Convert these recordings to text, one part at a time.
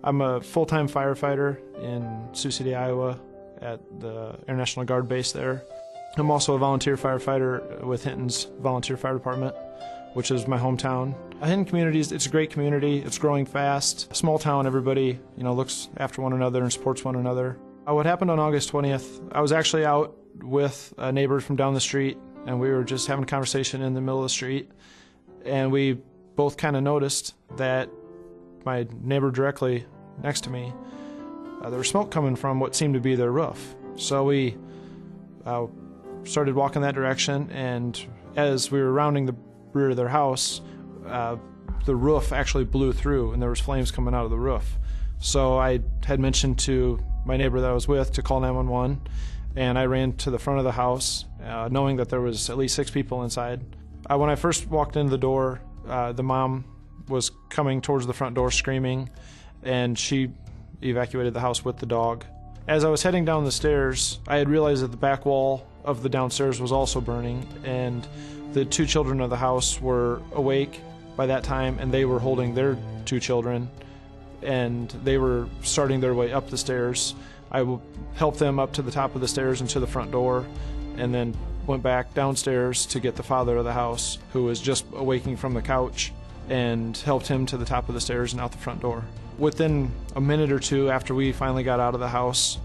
I'm a full-time firefighter in Sioux City, Iowa at the Air National Guard base there. I'm also a volunteer firefighter with Hinton's Volunteer Fire Department, which is my hometown. Hinton community, it's a great community. It's growing fast. Small town, everybody looks after one another and supports one another. What happened on August 20th, I was actually out with a neighbor from down the street, and we were just having a conversation in the middle of the street, and we both kind of noticed that my neighbor directly next to me, there was smoke coming from what seemed to be their roof. So we started walking that direction, and as we were rounding the rear of their house, the roof actually blew through and there was flames coming out of the roof. So I had mentioned to my neighbor that I was with to call 911, and I ran to the front of the house knowing that there was at least 6 people inside. When I first walked into the door, the mom was coming towards the front door screaming, and she evacuated the house with the dog. As I was heading down the stairs, I had realized that the back wall of the downstairs was also burning, and the 2 children of the house were awake by that time, and they were holding their 2 children, and they were starting their way up the stairs. I helped them up to the top of the stairs and to the front door, and then went back downstairs to get the father of the house, who was just awaking from the couch, and helped him to the top of the stairs and out the front door. Within a minute or 2 after we finally got out of the house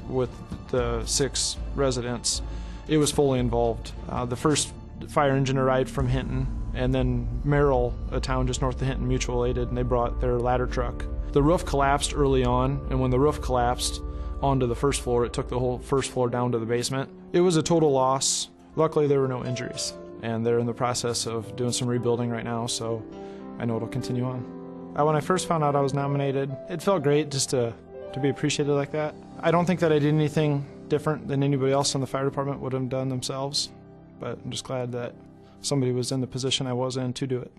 with the 6 residents, it was fully involved. The first fire engine arrived from Hinton, and then Merrill, a town just north of Hinton, mutual aided, and they brought their ladder truck. The roof collapsed early on, and when the roof collapsed onto the first floor, it took the whole first floor down to the basement. It was a total loss. Luckily, there were no injuries, and they're in the process of doing some rebuilding right now, so I know it'll continue on. When I first found out I was nominated, it felt great just to be appreciated like that. I don't think that I did anything different than anybody else in the fire department would have done themselves, but I'm just glad that somebody was in the position I was in to do it.